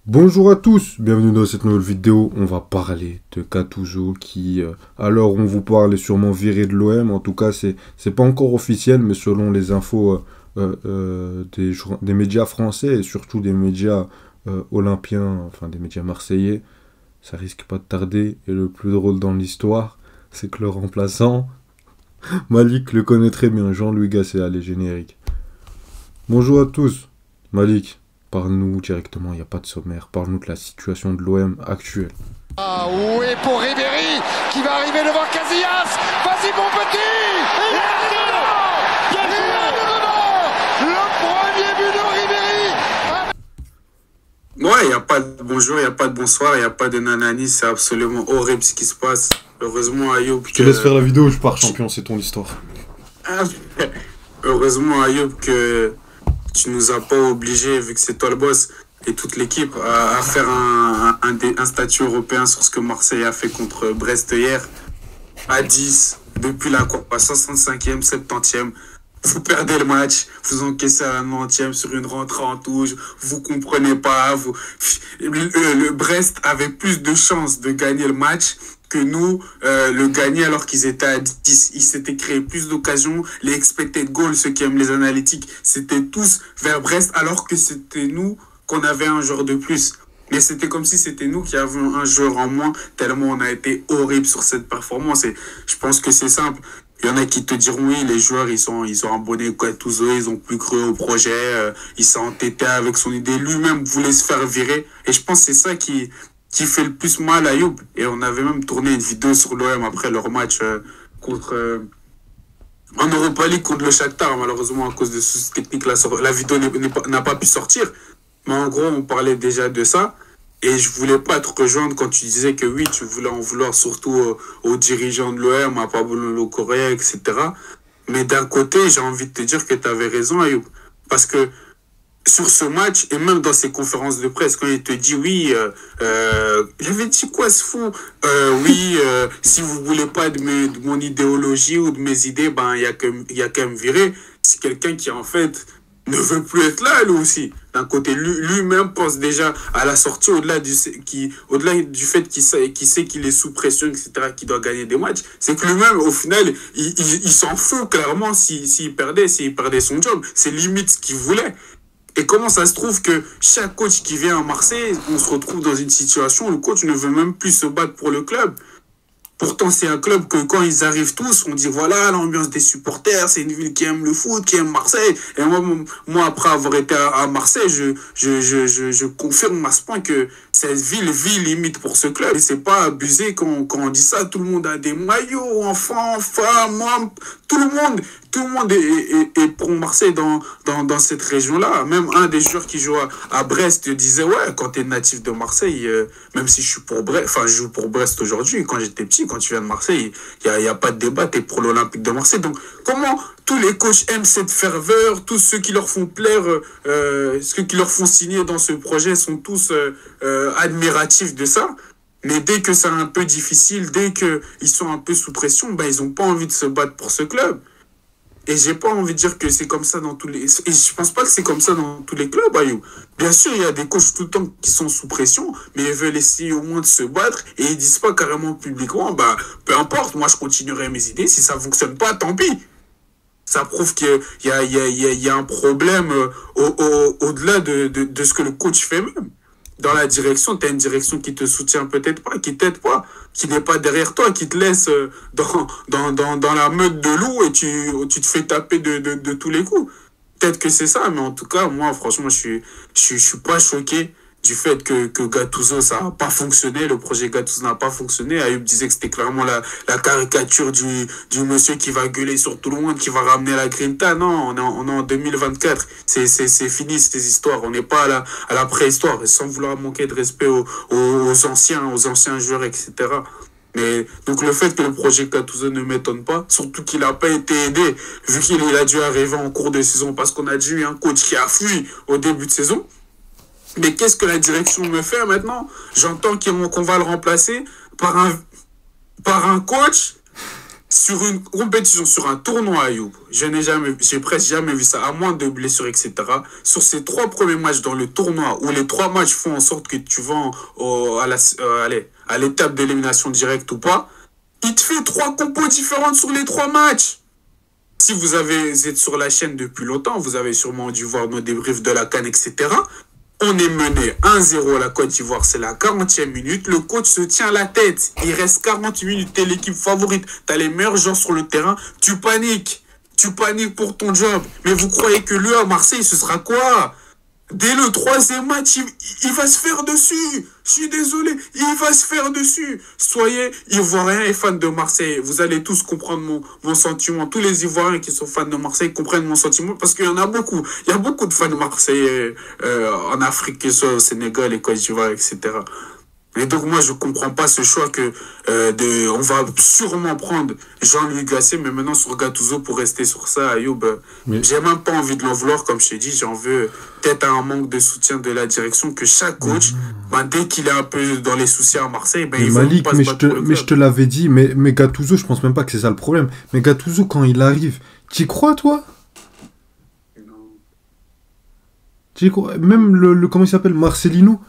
Bonjour à tous, bienvenue dans cette nouvelle vidéo. On va parler de Gattuso qui, à l'heure où on vous parle, est sûrement viré de l'OM. En tout cas, c'est pas encore officiel, mais selon les infos des médias français et surtout des médias olympiens, enfin des médias marseillais, ça risque pas de tarder. Et le plus drôle dans l'histoire, c'est que le remplaçant, Malik le connaît très bien, Jean-Louis Gasset, allez, générique. Bonjour à tous, Malik. Parle-nous directement, il n'y a pas de sommaire. Parle-nous de la situation de l'OM actuelle. Ah oui, pour Ribéry qui va arriver devant Casillas. Vas-y mon petit. Il est dedans. Il est dedans. Le premier but de Ribéry. Ouais, il n'y a pas de bonjour, il n'y a pas de bonsoir, il n'y a pas de nanani, c'est absolument horrible ce qui se passe. Heureusement, Ayoub, Je te laisse faire la vidéo, je pars champion, c'est ton histoire. Heureusement, Ayoub, que tu nous as pas obligés, vu que c'est toi le boss et toute l'équipe, à faire un statut européen sur ce que Marseille a fait contre Brest hier. À 10, depuis la quoi, 65e, 70e. Vous perdez le match, vous encaissez à la 90e sur une rentrée en touche, vous comprenez pas, le Brest avait plus de chances de gagner le match que nous le gagner alors qu'ils étaient à 10. Ils s'étaient créé plus d'occasions, les expected goals, ceux qui aiment les analytiques, c'était tous vers Brest alors que c'était nous qu'on avait un joueur de plus. Mais c'était comme si c'était nous qui avions un joueur en moins, tellement on a été horrible sur cette performance. Et je pense que c'est simple. Il y en a qui te diront oui, les joueurs, ils ont abonné Gattuso, ils ont plus cru au projet, ils sont entêtés avec son idée. Lui-même voulait se faire virer. Et je pense que c'est ça qui fait le plus mal à Youb. Et on avait même tourné une vidéo sur l'OM après leur match contre... en Europa League contre le Shakhtar. Malheureusement, à cause de soucis techniques, la vidéo n'a pas pu sortir. Mais en gros, on parlait déjà de ça. Et je voulais pas te rejoindre quand tu disais que oui, tu voulais en vouloir surtout aux dirigeants de l'OM, à Pablo Correa, etc. Mais d'un côté, j'ai envie de te dire que tu avais raison, Ayoub. Parce que sur ce match, et même dans ses conférences de presse, quand il te dit oui, il avait dit quoi ce fou oui, si vous voulez pas de mon idéologie ou de mes idées, ben il y a qu'à me virer. C'est quelqu'un qui en fait ne veut plus être là, lui aussi. D'un côté, lui-même pense déjà à la sortie, au-delà du fait qu'il sait qu'il est sous pression, etc., qu'il doit gagner des matchs. C'est que lui-même, au final, il s'en fout clairement s'il perdait son job. C'est limite ce qu'il voulait. Et comment ça se trouve que chaque coach qui vient à Marseille, on se retrouve dans une situation où le coach ne veut même plus se battre pour le club. Pourtant, c'est un club que quand ils arrivent tous, on dit voilà l'ambiance des supporters, c'est une ville qui aime le foot, qui aime Marseille. Et moi après avoir été à Marseille, je confirme à ce point que cette ville vit limite pour ce club. Et c'est pas abusé quand on dit ça. Tout le monde a des maillots, enfants, femmes, hommes, tout le monde est pour Marseille dans cette région-là. Même un des joueurs qui joue à Brest disait ouais, quand tu es natif de Marseille, même si je suis pour Brest, enfin je joue pour Brest aujourd'hui, quand j'étais petit, quand tu viens de Marseille, y a pas de débat, tu es pour l'Olympique de Marseille. Donc comment tous les coachs aiment cette ferveur, tous ceux qui leur font plaire, ceux qui leur font signer dans ce projet sont tous admiratifs de ça. Mais dès que c'est un peu difficile, dès qu'ils sont un peu sous pression, ben, ils n'ont pas envie de se battre pour ce club. Et j'ai pas envie de dire que c'est comme ça dans tous les... Et je pense pas que c'est comme ça dans tous les clubs, Ayou. Bien sûr, il y a des coachs tout le temps qui sont sous pression, mais ils veulent essayer au moins de se battre et ils disent pas carrément publiquement, bah, peu importe, moi je continuerai mes idées, si ça fonctionne pas, tant pis. Ça prouve qu'il y a un problème au-delà de ce que le coach fait même. Dans la direction, tu as une direction qui te soutient peut-être pas, qui t'aide pas, qui n'est pas derrière toi, qui te laisse dans la meute de loups et tu te fais taper de tous les coups. Peut-être que c'est ça, mais en tout cas, moi, franchement, je suis pas choqué du fait que Gattuso, ça n'a pas fonctionné, le projet Gattuso n'a pas fonctionné. Ayoub disait que c'était clairement la caricature du monsieur qui va gueuler sur tout le monde, qui va ramener la grinta. Non, on est en 2024. C'est fini ces histoires. On n'est pas à la préhistoire. Et sans vouloir manquer de respect aux anciens joueurs, etc. Mais donc le fait que le projet Gattuso ne m'étonne pas, surtout qu'il n'a pas été aidé, vu qu'il a dû arriver en cours de saison parce qu'on a dû eu un coach qui a fui au début de saison. Mais qu'est-ce que la direction me fait maintenant? J'entends qu'on va le remplacer par un coach Sur une compétition, sur un tournoi, Ayoub, j'ai presque jamais vu ça, à moins de blessures, etc. Sur ces 3 premiers matchs dans le tournoi, où les 3 matchs font en sorte que tu vas à l'étape d'élimination directe ou pas, il te fait 3 compos différentes sur les 3 matchs. Si vous êtes sur la chaîne depuis longtemps, vous avez sûrement dû voir nos débriefs de la CAN, etc. On est mené 1-0 à la Côte d'Ivoire, c'est la 40e minute. Le coach se tient la tête. Il reste 40 minutes, t'es l'équipe favorite. T'as les meilleurs joueurs sur le terrain. Tu paniques. Tu paniques pour ton job. Mais vous croyez que lui à Marseille, ce sera quoi? Dès le 3e match, il va se faire dessus. Je suis désolé, il va se faire dessus. Soyez Ivoiriens et fans de Marseille. Vous allez tous comprendre mon sentiment. Tous les Ivoiriens qui sont fans de Marseille comprennent mon sentiment parce qu'il y en a beaucoup. Il y a beaucoup de fans de Marseille en Afrique, que ce soit au Sénégal, et Côte d'Ivoire, etc. Et donc moi je comprends pas ce choix que on va sûrement prendre Jean-Louis Gasset, mais maintenant sur Gattuso, pour rester sur ça, Ayoub, j'ai même pas envie de l'en vouloir, comme je t'ai dit, j'en veux peut-être un manque de soutien de la direction, que chaque coach, dès qu'il est un peu dans les soucis à Marseille, il va Malik, pas se battre pour le mais club. je te l'avais dit, mais Gattuso, je pense même pas que c'est ça le problème. Mais Gattuso, quand il arrive, t'y crois, toi? T'y crois? Même comment il s'appelle, Marcelino?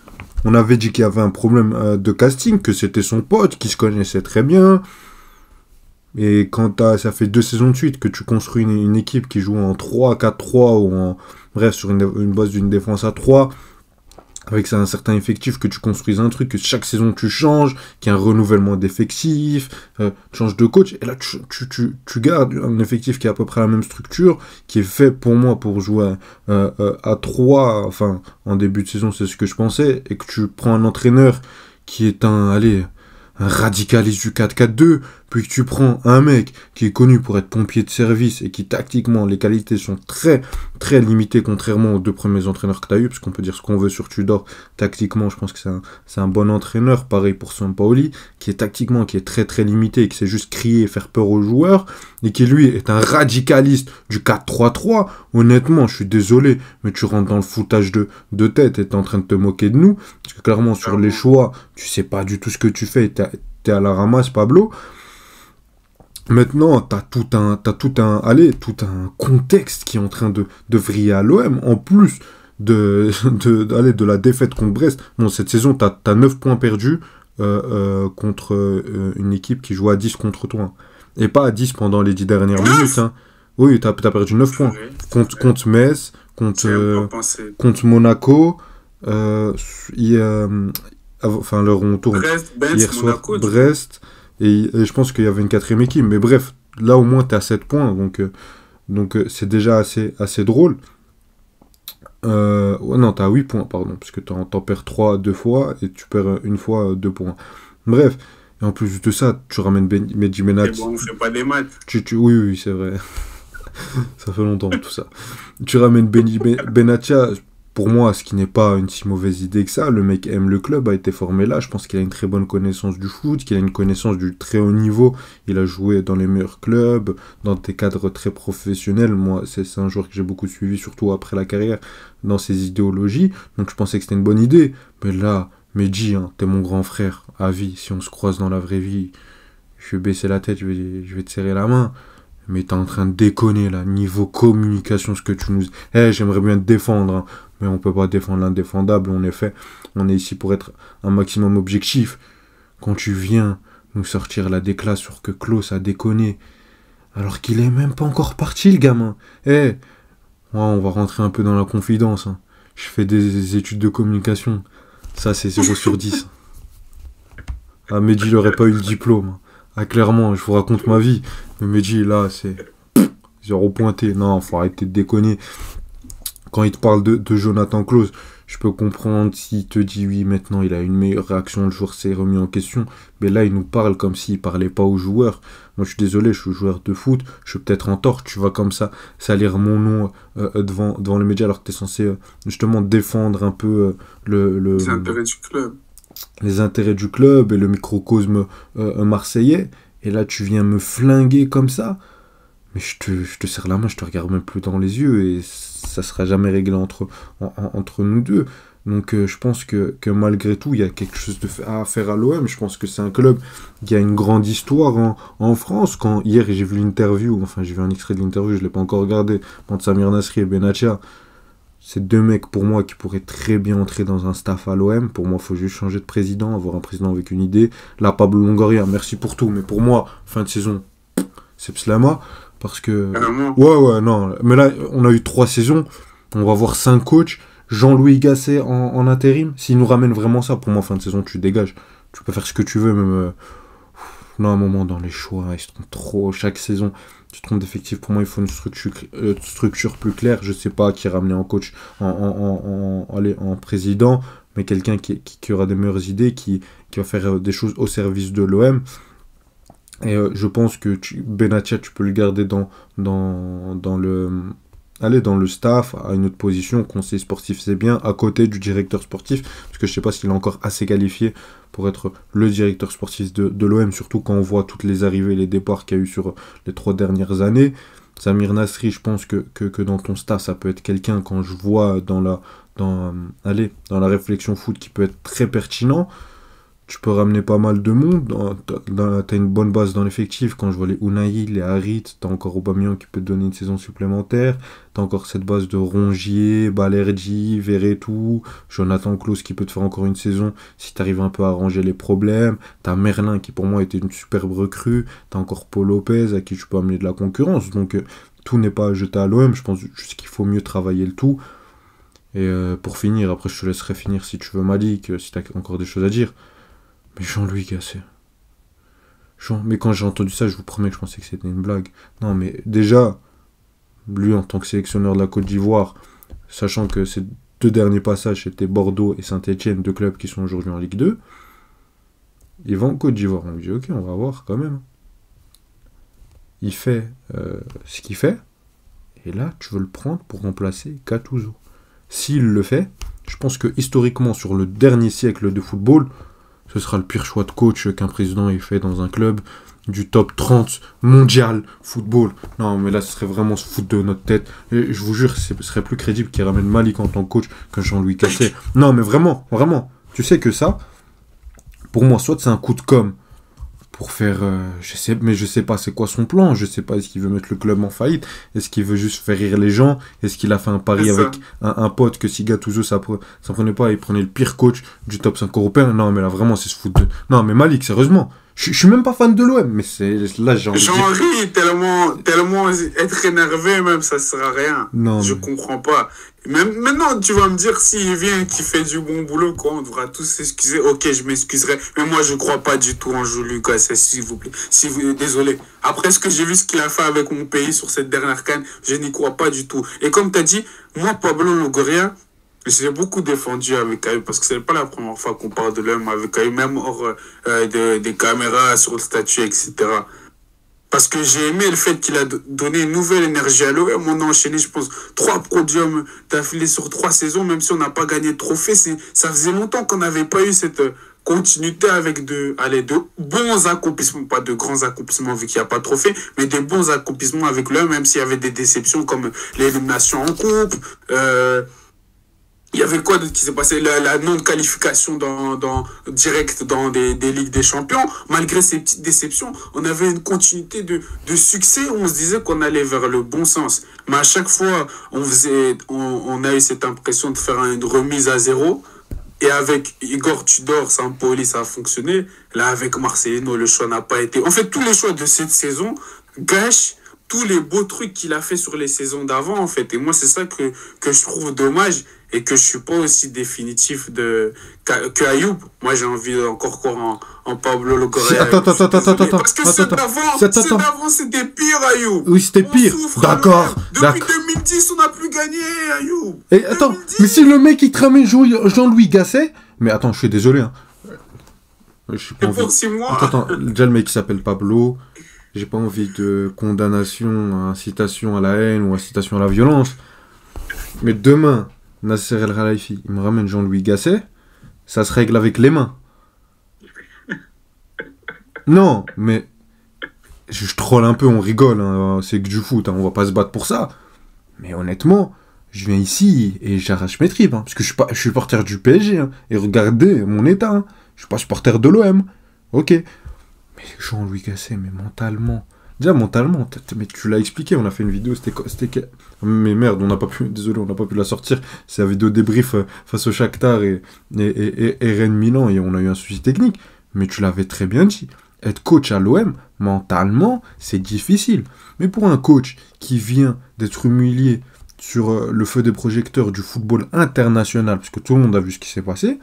On avait dit qu'il y avait un problème de casting, que c'était son pote, qui se connaissait très bien. Et quand ça fait 2 saisons de suite que tu construis une équipe qui joue en 3-4-3 ou bref, sur une base d'une défense à 3, avec un certain effectif, que tu construises un truc, que chaque saison tu changes, qu'il y a un renouvellement d'effectifs, tu changes de coach, et là tu gardes un effectif qui a à peu près la même structure, qui est fait pour moi pour jouer à 3, enfin en début de saison c'est ce que je pensais, et que tu prends un entraîneur qui est un radicaliste du 4-4-2, puis que tu prends un mec qui est connu pour être pompier de service et qui tactiquement les qualités sont très très limitées contrairement aux 2 premiers entraîneurs que tu as eu, parce qu'on peut dire ce qu'on veut sur Tudor, tactiquement je pense que c'est un bon entraîneur, pareil pour Sampaoli, qui est tactiquement qui est très très limité et qui sait juste crier et faire peur aux joueurs, et qui lui est un radicaliste du 4-3-3. Honnêtement je suis désolé, mais tu rentres dans le foutage de tête et t'es en train de te moquer de nous, parce que clairement sur les choix tu sais pas du tout ce que tu fais, t'es à la ramasse, Pablo. Maintenant, t'as tout un contexte qui est en train de vriller à l'OM, en plus de la défaite contre Brest. Bon, cette saison, t'as 9 points perdus contre une équipe qui joue à 10 contre toi. Et pas à 10 pendant les 10 dernières minutes. Hein. Oui, t'as perdu 9 points. Contre Metz, contre Monaco, enfin, leur on tourne hier soir, Monaco, Brest. Et je pense qu'il y avait une 4e équipe. Mais bref, là au moins t'es à 7 points. Donc c'est déjà assez drôle. Non, t'as 8 points, pardon. Parce que t'en perds 3 2 fois. Et tu perds une fois 2 points. Bref. Et en plus de ça, tu ramènes Mehdi Benatia. Bon, on fait pas des maths. Oui, c'est vrai. Ça fait longtemps tout ça. Tu ramènes Benatia. Pour moi, ce qui n'est pas une si mauvaise idée que ça, le mec aime le club, a été formé là, je pense qu'il a une très bonne connaissance du foot, qu'il a une connaissance du très haut niveau, il a joué dans les meilleurs clubs, dans des cadres très professionnels, moi c'est un joueur que j'ai beaucoup suivi, surtout après la carrière, dans ses idéologies, donc je pensais que c'était une bonne idée, mais là, Mehdi, hein, t'es mon grand frère, à vie, si on se croise dans la vraie vie, je vais baisser la tête, je vais te serrer la main. Mais t'es en train de déconner là, niveau communication, ce que tu nous... j'aimerais bien te défendre, hein, mais on peut pas défendre l'indéfendable, en effet. On est ici pour être un maximum objectif. Quand tu viens nous sortir la déclasse sur que Klaus a déconné, alors qu'il est même pas encore parti le gamin. On va rentrer un peu dans la confidence. Hein. Je fais des études de communication. Ça c'est 0 sur 10. Ah, Mehdi il aurait pas eu le diplôme. Ah, clairement, je vous raconte ma vie. Mais Mehdi, là, c'est 0 pointé. Non, faut arrêter de déconner. Quand il te parle de Jonathan Klaus, je peux comprendre s'il te dit oui, maintenant il a une meilleure réaction, le joueur s'est remis en question. Mais là, il nous parle comme s'il parlait pas aux joueurs. Moi, je suis désolé, je suis joueur de foot. Je suis peut-être en tort. Tu vas comme ça salir mon nom devant les médias alors que tu es censé justement défendre un peu les intérêts du club. Les intérêts du club et le microcosme marseillais, et là tu viens me flinguer comme ça, mais je te serre la main, je te regarde même plus dans les yeux, et ça sera jamais réglé entre nous deux. Donc je pense que malgré tout, il y a quelque chose à faire à l'OM. Je pense que c'est un club qui a une grande histoire en France. Hier, j'ai vu l'interview, enfin j'ai vu un extrait de l'interview, je ne l'ai pas encore regardé, entre Samir Nasri et Benatia. C'est deux mecs pour moi qui pourraient très bien entrer dans un staff à l'OM. Pour moi, il faut juste changer de président, avoir un président avec une idée. Là, Pablo Longoria, merci pour tout, mais pour moi, fin de saison, c'est Pslama. Parce que... Ouais, non. Mais là, on a eu 3 saisons. On va voir 5 coachs. Jean-Louis Gasset en intérim. S'il nous ramène vraiment ça, pour moi, fin de saison, tu dégages. Tu peux faire ce que tu veux, même... Non, à un moment, dans les choix, ils se trompent trop. Chaque saison, tu te trompes d'effectif. Pour moi, il faut une structure plus claire. Je sais pas qui ramener en coach, en président, mais quelqu'un qui aura des meilleures idées, qui va faire des choses au service de l'OM. Et je pense que Benatia, tu peux le garder dans le staff, à une autre position. Conseiller sportif, c'est bien, à côté du directeur sportif, parce que je sais pas s'il est encore assez qualifié pour être le directeur sportif de l'OM, surtout quand on voit toutes les arrivées et les départs qu'il y a eu sur les 3 dernières années. Samir Nasri, je pense que dans ton staff, ça peut être quelqu'un, quand je vois dans la réflexion foot, qui peut être très pertinent. Tu peux ramener pas mal de monde. T'as une bonne base dans l'effectif. Quand je vois les Unai, les Harit, t'as encore Aubameyang qui peut te donner une saison supplémentaire. T'as encore cette base de Rongier, Balerdi, Verretou, Jonathan Klaus qui peut te faire encore une saison si t'arrives un peu à arranger les problèmes. T'as Merlin qui pour moi était une superbe recrue. T'as encore Paul Lopez à qui tu peux amener de la concurrence. Donc tout n'est pas jeté à l'OM. Je pense juste qu'il faut mieux travailler le tout. Et pour finir, après je te laisserai finir si tu veux Malik, si t'as encore des choses à dire. Mais Jean-Louis Gasset. Mais quand j'ai entendu ça, je vous promets que je pensais que c'était une blague. Non, mais déjà, lui en tant que sélectionneur de la Côte d'Ivoire, sachant que ses 2 derniers passages c'était Bordeaux et Saint-Etienne, 2 clubs qui sont aujourd'hui en Ligue 2, il va en Côte d'Ivoire. On lui dit ok, on va voir quand même. Il fait ce qu'il fait, et là, tu veux le prendre pour remplacer Gattuso. S'il le fait, je pense que historiquement, sur le dernier siècle de football, ce sera le pire choix de coach qu'un président ait fait dans un club du top 30 mondial football. Non, mais là, ce serait vraiment se foutre de notre tête. Et je vous jure, ce serait plus crédible qu'il ramène Malik en tant que coach que Jean-Louis Gasset. Non, mais vraiment, vraiment. Tu sais que ça, pour moi, soit c'est un coup de com' pour faire... je sais pas c'est quoi son plan. Je sais pas, est-ce qu'il veut mettre le club en faillite? Est-ce qu'il veut juste faire rire les gens? Est-ce qu'il a fait un pari avec un pote que si Gattuso ça prenait pas, il prenait le pire coach du top 5 européen? Non, mais là, vraiment, c'est se foutre de... Non, mais Malik, sérieusement, je suis même pas fan de l'OM, mais là, j'ai envie de dire... J'en ris tellement être énervé, même, ça sert à rien. Non, je comprends pas. Même maintenant, tu vas me dire, s'il vient qui fait du bon boulot, quoi, on devra tous s'excuser. Ok, je m'excuserai. Mais moi, je crois pas du tout en Jean-Louis Gasset, s'il vous plaît. Désolé. Après ce que j'ai vu, ce qu'il a fait avec mon pays sur cette dernière CAN, je n'y crois pas du tout. Et comme tu as dit, moi, Pablo Longoria, j'ai beaucoup défendu avec Ayoub, parce que c'est pas la première fois qu'on parle de l'homme avec Ayoub, même hors des caméras, sur le statut, etc. Parce que j'ai aimé le fait qu'il a donné une nouvelle énergie à l'OM. On a enchaîné, je pense, 3 podiums d'affilée sur 3 saisons, même si on n'a pas gagné de trophée. Ça faisait longtemps qu'on n'avait pas eu cette continuité avec de bons accomplissements, pas de grands accomplissements vu qu'il n'y a pas de trophée, mais des bons accomplissements avec l'OM, même s'il y avait des déceptions comme l'élimination en coupe. Il y avait quoi d'autre qui s'est passé? La non-qualification direct dans des Ligues des Champions. Malgré ces petites déceptions, on avait une continuité de succès où on se disait qu'on allait vers le bon sens. Mais à chaque fois, on a eu cette impression de faire une remise à zéro. Et avec Igor Tudor, Sampaoli, ça a fonctionné. Là, avec Marcelino, le choix n'a pas été... En fait, tous les choix de cette saison gâchent tous les beaux trucs qu'il a fait sur les saisons d'avant, en fait. Et moi, c'est ça que je trouve dommage et que je suis pas aussi définitif que Ayoub. Moi, j'ai envie encore croire en Pablo Longoria. Attends. Parce que ceux d'avant, c'était pire, Ayoub. Oui, c'était pire. D'accord. Depuis 2010, on n'a plus gagné, Ayoub. Et attends, 2010. Mais si le mec, il te ramène Jean-Louis Gasset... Mais attends, je suis désolé, hein. Je suis pas pour 6 mois. Attends, déjà le mec qui s'appelle Pablo... J'ai pas envie de condamnation, incitation à la haine ou incitation à la violence. Mais demain, Nasser El Khelaifi, il me ramène Jean-Louis Gasset, ça se règle avec les mains. Non, mais je troll un peu, on rigole, hein, c'est que du foot, hein, on va pas se battre pour ça. Mais honnêtement, je viens ici et j'arrache mes tripes, hein, parce que je suis supporter du PSG, hein, et regardez mon état, hein, je suis pas supporter de l'OM. Ok. Mais Jean-Louis Gasset, mais mentalement. Déjà, mentalement, mais tu l'as expliqué, on a fait une vidéo, mais merde, désolé, on n'a pas pu la sortir. C'est la vidéo débrief face au Shakhtar et Rennes Milan, et on a eu un souci technique. Mais tu l'avais très bien dit. Être coach à l'OM, mentalement, c'est difficile. Mais pour un coach qui vient d'être humilié sur le feu des projecteurs du football international, parce que tout le monde a vu ce qui s'est passé,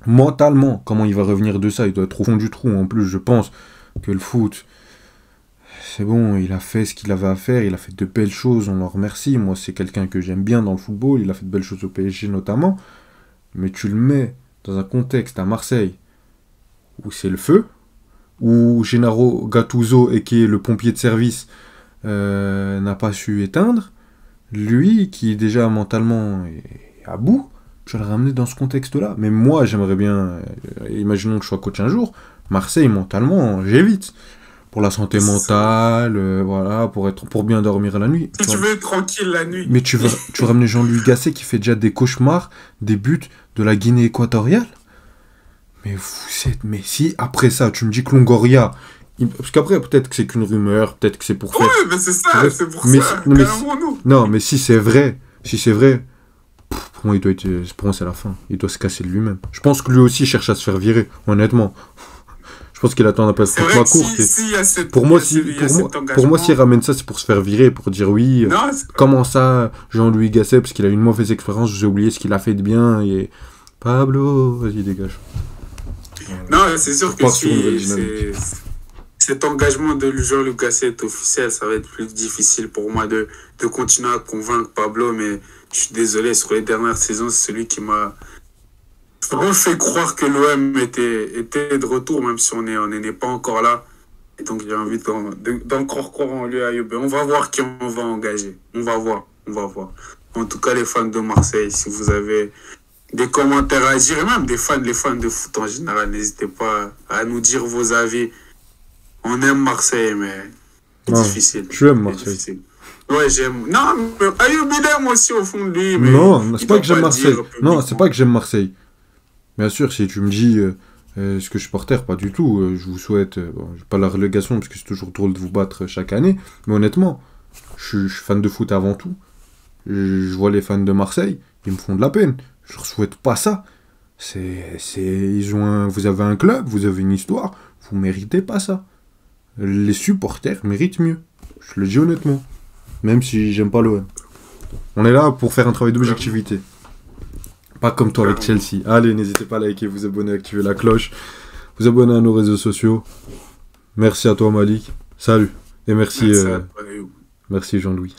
mentalement, comment il va revenir de ça? Il doit être au fond du trou. En plus, je pense que le foot, c'est bon, il a fait ce qu'il avait à faire, il a fait de belles choses, on le remercie. Moi, c'est quelqu'un que j'aime bien dans le football, il a fait de belles choses au PSG notamment. Mais tu le mets dans un contexte à Marseille où c'est le feu, où Gennaro Gattuso, et qui est le pompier de service, n'a pas su éteindre. Lui, qui déjà mentalement est à bout, tu vas le ramener dans ce contexte-là. Mais moi, j'aimerais bien, imaginons que je sois coach un jour, Marseille, mentalement, j'évite. Pour la santé mentale, voilà, pour bien dormir la nuit. Si tu veux être tranquille la nuit. Mais tu vas ramener Jean-Louis Gasset qui fait déjà des cauchemars, des buts de la Guinée équatoriale. Mais si, après ça, tu me dis que Longoria... Parce qu'après, peut-être que c'est qu'une rumeur, peut-être que c'est pour faire... Oui, mais c'est ça, c'est pour ça. Non, mais si c'est vrai, pour moi, c'est la fin. Il doit se casser de lui-même. Je pense que lui aussi cherche à se faire virer, honnêtement. Je pense qu'il attend la place pour ma cour. Pour moi, s'il ramène ça, c'est pour se faire virer, pour dire oui. Non, comment ça, Jean-Louis Gasset, parce qu'il a eu une mauvaise expérience, j'ai oublié ce qu'il a fait de bien. Et Pablo, vas-y, dégage. Non, c'est sûr que cet engagement de Jean-Louis Gasset est officiel, ça va être plus difficile pour moi de continuer à convaincre Pablo, mais je suis désolé, sur les dernières saisons, c'est celui qui m'a fait croire que l'OM était de retour, même si on n'est pas encore là. Et donc j'ai envie d'encore croire en lui, Ayoub. On va voir qui on va engager. On va voir. En tout cas, les fans de Marseille, si vous avez des commentaires à dire, et même les fans de foot en général, n'hésitez pas à nous dire vos avis. On aime Marseille, mais c'est difficile. Tu aimes Marseille? Difficile. Ouais, j'aime. Non, mais Ayoub, il aime aussi au fond de lui. Mais non, c'est pas que j'aime Marseille. Non, c'est pas que j'aime Marseille. Bien sûr, si tu me dis ce que je supporter, pas du tout. Je vous souhaite, pas la relégation, parce que c'est toujours drôle de vous battre chaque année. Mais honnêtement, je suis fan de foot avant tout. Je vois les fans de Marseille, ils me font de la peine. Je ne souhaite pas ça. Vous avez un club, vous avez une histoire, vous méritez pas ça. Les supporters méritent mieux. Je le dis honnêtement. Même si j'aime pas l'OM. On est là pour faire un travail d'objectivité. Pas comme toi avec Chelsea. Allez, n'hésitez pas à liker, vous abonner, activer la cloche. Vous abonner à nos réseaux sociaux. Merci à toi Malik. Salut. Et merci Jean-Louis.